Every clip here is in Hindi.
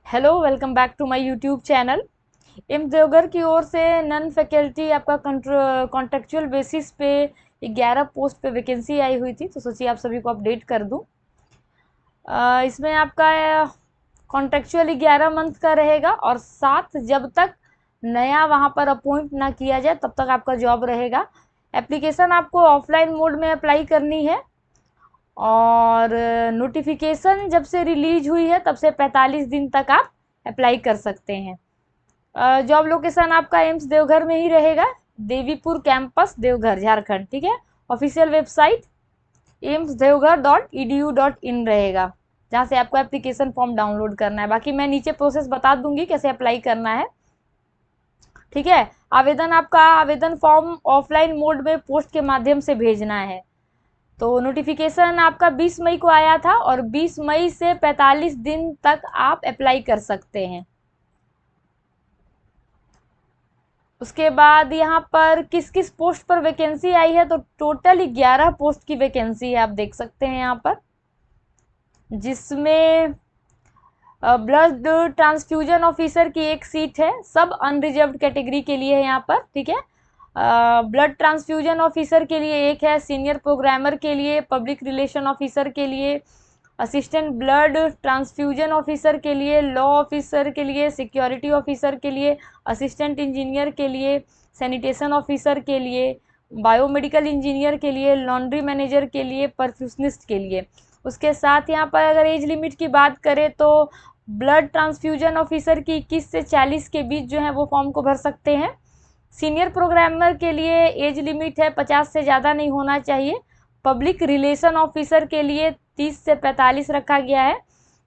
Hello, welcome back to my YouTube channel. AIIMS Deoghar की ओर से नन फैकल्टी आपका कॉन्ट्रेक्चुअल बेसिस पे 11 पोस्ट पे वैकेंसी आई हुई थी, तो सोचिए आप सभी को अपडेट कर दूं। इसमें आपका कॉन्ट्रेक्चुअल 11 मंथ का रहेगा और साथ जब तक नया वहाँ पर अपॉइंट ना किया जाए तब तक आपका जॉब रहेगा। एप्लीकेशन आपको ऑफलाइन मोड में अप्लाई करनी है और नोटिफिकेशन जब से रिलीज हुई है तब से 45 दिन तक आप अप्लाई कर सकते हैं। जॉब लोकेशन आपका एम्स देवघर में ही रहेगा, देवीपुर कैंपस देवघर झारखंड। ठीक है। ऑफिशियल वेबसाइट amsdeoghar.edu.in रहेगा, जहाँ से आपको एप्लीकेशन फॉर्म डाउनलोड करना है। बाकी मैं नीचे प्रोसेस बता दूंगी कैसे अप्लाई करना है। ठीक है। आवेदन फॉर्म ऑफलाइन मोड में पोस्ट के माध्यम से भेजना है। तो नोटिफिकेशन आपका 20 मई को आया था और 20 मई से 45 दिन तक आप अप्लाई कर सकते हैं। उसके बाद यहाँ पर किस किस पोस्ट पर वैकेंसी आई है, तो टोटल 11 पोस्ट की वैकेंसी है, आप देख सकते हैं यहाँ पर, जिसमें ब्लड ट्रांसफ्यूजन ऑफिसर की एक सीट है, सब अनरिजर्व्ड कैटेगरी के लिए है यहाँ पर। ठीक है। ब्लड ट्रांसफ्यूजन ऑफिसर के लिए एक है, सीनियर प्रोग्रामर के लिए, पब्लिक रिलेशन ऑफिसर के लिए, असिस्टेंट ब्लड ट्रांसफ्यूजन ऑफिसर के लिए, लॉ ऑफिसर के लिए, सिक्योरिटी ऑफिसर के लिए, असिस्टेंट इंजीनियर के लिए, सैनिटेशन ऑफिसर के लिए, बायोमेडिकल इंजीनियर के लिए, लॉन्ड्री मैनेजर के लिए, परफ्यूशनिस्ट के लिए। उसके साथ यहाँ पर अगर एज लिमिट की बात करें तो ब्लड ट्रांसफ्यूजन ऑफिसर की 21 से 40 के बीच जो है वो फॉर्म को भर सकते हैं। सीनियर प्रोग्रामर के लिए एज लिमिट है 50 से ज़्यादा नहीं होना चाहिए। पब्लिक रिलेशन ऑफिसर के लिए 30 से 45 रखा गया है।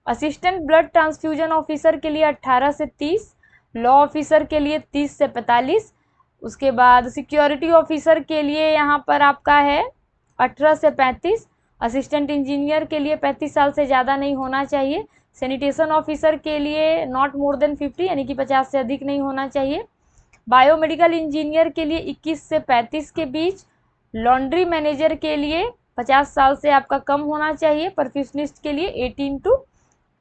असिस्टेंट ब्लड ट्रांसफ्यूजन ऑफिसर के लिए 18 से 30, लॉ ऑफिसर के लिए 30 से 45। उसके बाद सिक्योरिटी ऑफिसर के लिए यहाँ पर आपका है 18 से 35। असिस्टेंट इंजीनियर के लिए 35 साल से ज़्यादा नहीं होना चाहिए। सैनिटेशन ऑफिसर के लिए नॉट मोर देन 50 यानी कि 50 से अधिक नहीं होना चाहिए। बायोमेडिकल इंजीनियर के लिए 21 से 35 के बीच। लॉन्ड्री मैनेजर के लिए 50 साल से आपका कम होना चाहिए। परफ्यूशनिस्ट के लिए 18 टू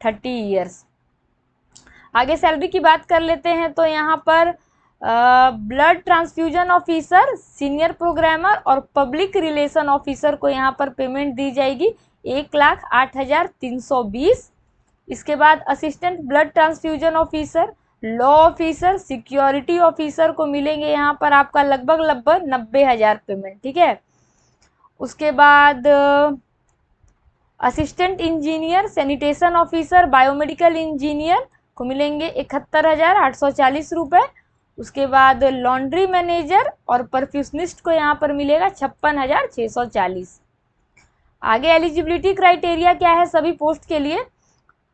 30 ईयर्स। आगे सैलरी की बात कर लेते हैं, तो यहाँ पर blood transfusion officer, senior programmer और पब्लिक रिलेशन ऑफिसर को यहाँ पर पेमेंट दी जाएगी 1,08,320। इसके बाद assistant blood transfusion officer, law officer, security officer को मिलेंगे यहाँ पर आपका लगभग 90,000 पेमेंट। ठीक है। उसके बाद assistant engineer, sanitation officer, biomedical engineer को मिलेंगे 71,840 रुपये। उसके बाद लॉन्ड्री मैनेजर और परफ्यूशनिस्ट को यहाँ पर मिलेगा 56,640। आगे एलिजिबिलिटी क्राइटेरिया क्या है सभी पोस्ट के लिए,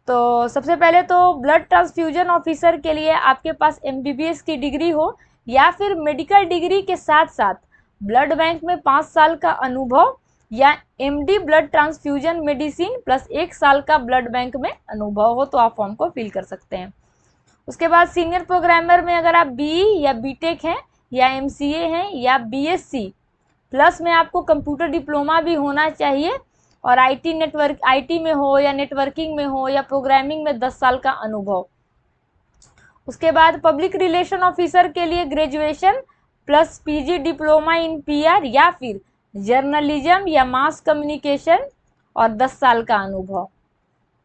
तो सबसे पहले तो ब्लड ट्रांसफ्यूजन ऑफिसर के लिए आपके पास MBBS की डिग्री हो या फिर मेडिकल डिग्री के साथ साथ ब्लड बैंक में 5 साल का अनुभव या MD blood transfusion medicine plus 1 साल का ब्लड बैंक में अनुभव हो तो आप फॉर्म को फिल कर सकते हैं। उसके बाद सीनियर प्रोग्रामर में अगर आप BE या BTech हैं या MCA हैं या BSc प्लस में आपको कंप्यूटर डिप्लोमा भी होना चाहिए और IT में हो या नेटवर्किंग में हो या प्रोग्रामिंग में 10 साल का अनुभव। उसके बाद पब्लिक रिलेशन ऑफिसर के लिए graduation plus PG diploma in PR या फिर जर्नलिज्म या मास कम्युनिकेशन और 10 साल का अनुभव।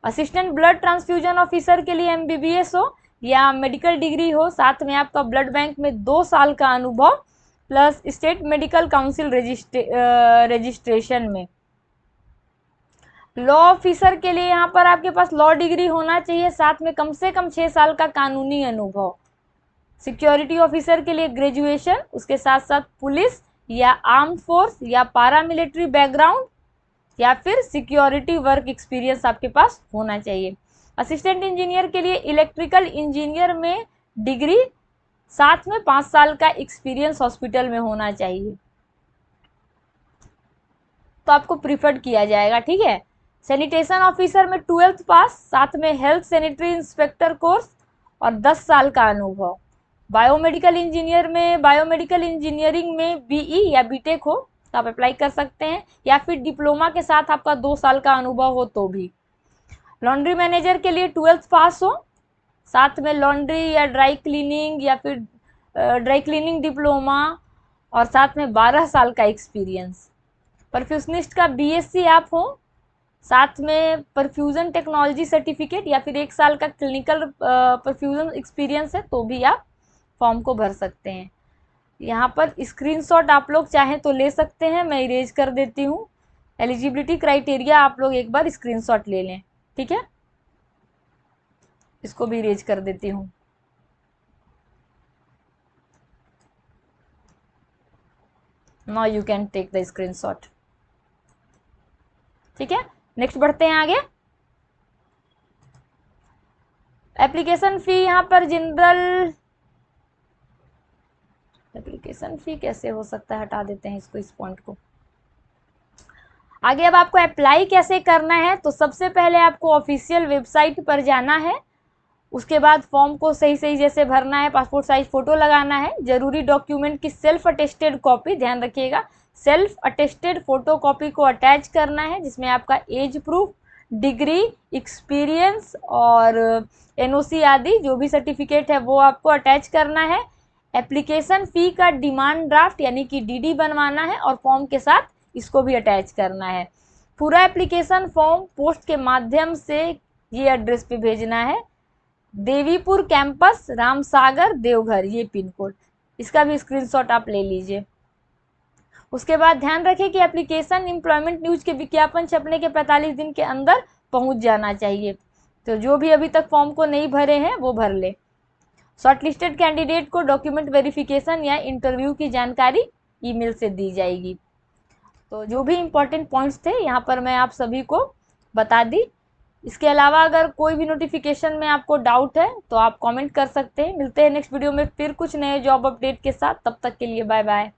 असिस्टेंट ब्लड ट्रांसफ्यूजन ऑफिसर के लिए MBBS हो या मेडिकल डिग्री हो, साथ में आपका ब्लड बैंक में 2 साल का अनुभव plus state medical council registration में। लॉ ऑफिसर के लिए यहाँ पर आपके पास लॉ डिग्री होना चाहिए, साथ में कम से कम 6 साल का कानूनी अनुभव। सिक्योरिटी ऑफिसर के लिए ग्रेजुएशन, उसके साथ साथ पुलिस या आर्म्ड फोर्स या पारामिलिट्री बैकग्राउंड या फिर सिक्योरिटी वर्क एक्सपीरियंस आपके पास होना चाहिए। असिस्टेंट इंजीनियर के लिए इलेक्ट्रिकल इंजीनियर में डिग्री, साथ में 5 साल का एक्सपीरियंस हॉस्पिटल में होना चाहिए तो आपको प्रीफर्ड किया जाएगा। ठीक है। सैनिटेशन ऑफिसर में 12th पास, साथ में हेल्थ सैनिटरी इंस्पेक्टर कोर्स और 10 साल का अनुभव। बायोमेडिकल इंजीनियरिंग में BE या BTech हो तो आप अप्लाई कर सकते हैं या फिर डिप्लोमा के साथ आपका 2 साल का अनुभव हो तो भी। लॉन्ड्री मैनेजर के लिए 12th पास हो साथ में लॉन्ड्री या ड्राई क्लीनिंग या फिर ड्राई क्लीनिंग डिप्लोमा, और साथ में 12 साल का एक्सपीरियंस। परफ्यूजनिस्ट का बीएससी आप हो, साथ में परफ्यूजन टेक्नोलॉजी सर्टिफिकेट या फिर 1 साल का क्लिनिकल परफ्यूजन एक्सपीरियंस है तो भी आप फॉर्म को भर सकते हैं। यहाँ पर स्क्रीनशॉट आप लोग चाहें तो ले सकते हैं, मैं इरेज कर देती हूँ। एलिजिबिलिटी क्राइटेरिया आप लोग एक बार स्क्रीनशॉट ले लें, ठीक है। इसको भी इरेज कर देती हूँ। Now you can take the screenshot, ठीक है। नेक्स्ट बढ़ते हैं आगे। एप्लीकेशन फी यहाँ पर जनरल एप्लीकेशन फी कैसे हो सकता है, हटा देते हैं इसको, इस पॉइंट को। आगे अब आपको अप्लाई कैसे करना है, तो सबसे पहले आपको ऑफिशियल वेबसाइट पर जाना है। उसके बाद फॉर्म को सही सही जैसे भरना है, पासपोर्ट साइज फोटो लगाना है, जरूरी डॉक्यूमेंट की सेल्फ अटेस्टेड कॉपी, ध्यान रखिएगा सेल्फ अटेस्टेड फोटो कॉपी को अटैच करना है, जिसमें आपका एज प्रूफ, डिग्री, एक्सपीरियंस और एनओसी आदि जो भी सर्टिफिकेट है वो आपको अटैच करना है। एप्लीकेशन फ़ी का डिमांड ड्राफ्ट यानी कि डीडी बनवाना है और फॉर्म के साथ इसको भी अटैच करना है। पूरा एप्लीकेशन फॉर्म पोस्ट के माध्यम से ये एड्रेस पे भेजना है, देवीपुर कैंपस, रामसागर, देवघर, ये पिन कोड। इसका भी स्क्रीनशॉट आप ले लीजिए। उसके बाद ध्यान रखें कि एप्लीकेशन एम्प्लॉयमेंट न्यूज के विज्ञापन छपने के 45 दिन के अंदर पहुंच जाना चाहिए। तो जो भी अभी तक फॉर्म को नहीं भरे हैं वो भर ले। शॉर्टलिस्टेड कैंडिडेट को डॉक्यूमेंट वेरिफिकेशन या इंटरव्यू की जानकारी ईमेल से दी जाएगी। तो जो भी इम्पोर्टेंट पॉइंट्स थे यहाँ पर मैं आप सभी को बता दी। इसके अलावा अगर कोई भी नोटिफिकेशन में आपको डाउट है तो आप कमेंट कर सकते हैं। मिलते हैं नेक्स्ट वीडियो में फिर कुछ नए जॉब अपडेट के साथ, तब तक के लिए बाय बाय।